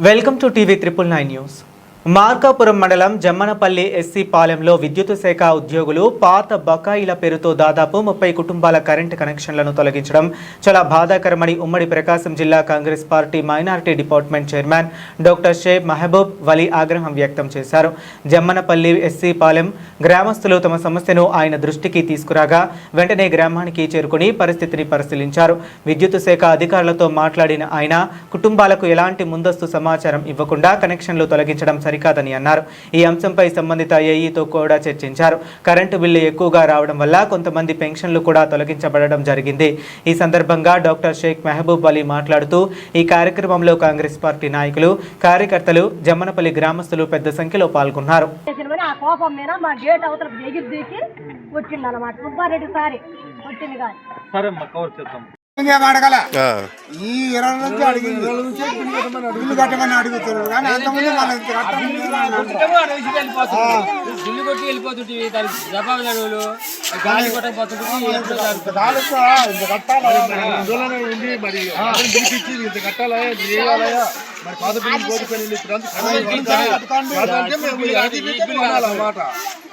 Welcome to TV 999 news. Markapuram మండలం జమ్మనపల్లి SC పాలెంలో విద్యుత్ శాఖ ఉద్యోగులు పాత బకాయిల పేరుతో దాదాపు 30 కుటుంబాల కరెంటు కనెక్షన్లను తొలగించడం చాలా బాధాకరమని ఉమ్మడి ప్రకాశం జిల్లా Congress party minority department chairman doctor Sheikh Mahaboob Vali ఆగ్రహం వ్యక్తం చేశారు. జమ్మనపల్లి ఎస్సీ పాలెం గ్రామస్తులు తమ సమస్యను ఆయన దృష్టికి తీసుకురాగా వెంటనే గ్రామానికి చేరుకుని పరిస్థితిని పరిశీలించారు. విద్యుత్ శాఖ అధికారులతో మాట్లాడిన ఆయన కుటుంబాలకు ఎలాంటి ముందస్తు సమాచారం ఇవ్వకుండా కనెక్షన్లు తొలగించడం సరికాదని అన్నారు. ఈ అంశంపై సంబంధిత ఏఈతో కూడా చర్చించారు. కరెంటు బిల్లు ఎక్కువగా రావడం వల్ల కొంతమంది పెన్షన్లు కూడా తొలగించబడడం జరిగింది. ఈ సందర్భంగా డాక్టర్ షేక్ మహబూబ్ వలీ మాట్లాడుతూ ఈ కార్యక్రమంలో కాంగ్రెస్ పార్టీ నాయకులు, కార్యకర్తలు, జమ్మనపల్లి గ్రామస్తులు పెద్ద సంఖ్యలో పాల్గొన్నారు. అడగల ఈ 20 నుంచి అడిగింది బిల్లు కట్టమని అడుగుతున్నారు కానీ అంతకుముందు బిల్లు కొట్టి వెళ్ళిపోతుంది దానికి జవాబు అడుగులు గాలి కొట్టకపోతుంది ఉంది మరి పిలిపించి ఇంత కట్టాలా చేయాలయా మరి పాత బిల్లు కోరుకొని అన్నమాట.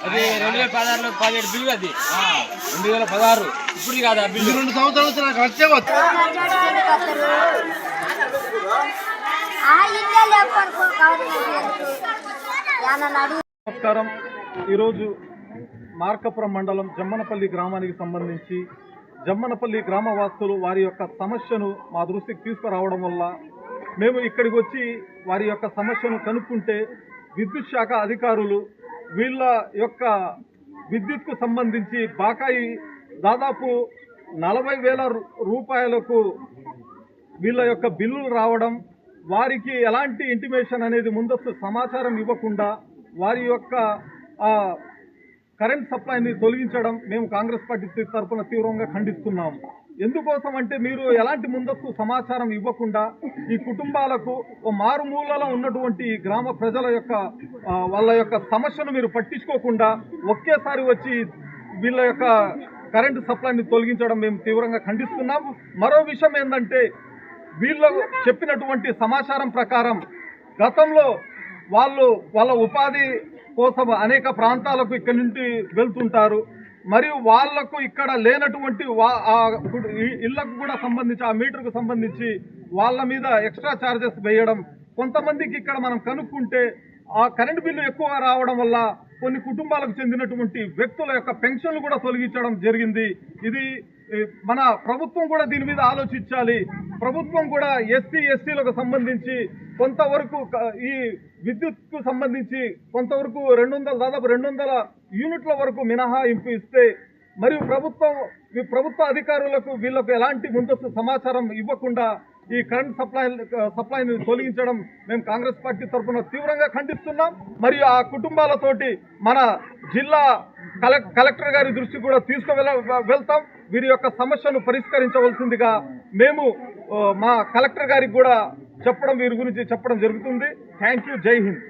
అది 2016లో 17 బిల్లు, అది 2016 ఇప్పుడు కాదు ఆ బిల్లు. 2 సంవత్సరాలు నాకు వచ్చే నమస్కారం. ఈరోజు మార్కాపురం మండలం జమ్మనపల్లి గ్రామానికి సంబంధించి జమ్మనపల్లి గ్రామవాసులు వారి యొక్క సమస్యను మా దృష్టికి తీసుకురావడం వల్ల మేము ఇక్కడికి వచ్చి వారి యొక్క సమస్యను కనుక్కుంటే విద్యుత్ శాఖ అధికారులు వీళ్ళ యొక్క విద్యుత్కు సంబంధించి బాకాయి దాదాపు 40,000 రూపాయలకు వీళ్ళ యొక్క బిల్లులు రావడం, వారికి ఎలాంటి ఇంటిమేషన్ అనేది ముందస్తు సమాచారం ఇవ్వకుండా వారి యొక్క కరెంట్ సప్లైని తొలగించడం మేము కాంగ్రెస్ పార్టీ తరఫున తీవ్రంగా ఖండిస్తున్నాము. ఎందుకోసం అంటే మీరు ఎలాంటి ముందస్తు సమాచారం ఇవ్వకుండా ఈ కుటుంబాలకు మారుమూలలో ఉన్నటువంటి గ్రామ ప్రజల యొక్క వాళ్ళ యొక్క సమస్యను మీరు పట్టించుకోకుండా ఒకేసారి వచ్చి వీళ్ళ యొక్క కరెంటు సప్లైని తొలగించడం మేము తీవ్రంగా ఖండిస్తున్నాం. మరో విషయం ఏంటంటే వీళ్ళు చెప్పినటువంటి సమాచారం ప్రకారం గతంలో వాళ్ళ ఉపాధి కోసం అనేక ప్రాంతాలకు ఇక్కడి నుండి వెళ్తుంటారు. మరియు వాళ్లకు ఇక్కడ లేనటువంటి ఇళ్లకు కూడా సంబంధించి ఆ మీటర్కు సంబంధించి వాళ్ళ మీద ఎక్స్ట్రా ఛార్జెస్ వేయడం, కొంతమందికి ఇక్కడ మనం కనుక్కుంటే ఆ కరెంటు బిల్లు ఎక్కువ రావడం వల్ల కొన్ని కుటుంబాలకు చెందినటువంటి వ్యక్తుల యొక్క పెన్షన్లు కూడా తొలగించడం జరిగింది. ఇది మన ప్రభుత్వం కూడా దీని మీద ఆలోచించాలి. ప్రభుత్వం కూడా ఎస్సీ ఎస్టీలకు సంబంధించి కొంతవరకు ఈ విద్యుత్కు సంబంధించి కొంతవరకు దాదాపు 200 యూనిట్ల వరకు మినహాయింపు ఇస్తే, మరియు ప్రభుత్వ అధికారులకు వీళ్ళకు ఎలాంటి ముందస్తు సమాచారం ఇవ్వకుండా ఈ కరెంట్ సప్లైని తొలగించడం మేము కాంగ్రెస్ పార్టీ తరఫున తీవ్రంగా ఖండిస్తున్నాం. మరియు ఆ కుటుంబాలతోటి మన జిల్లా కలెక్టర్ గారి దృష్టి కూడా వెళ్తాం. వీరి యొక్క సమస్యను పరిష్కరించవలసిందిగా మేము మా కలెక్టర్ గారికి కూడా వీరి గురించి చెప్పడం జరుగుతుంది. Thank you. జై హింద్.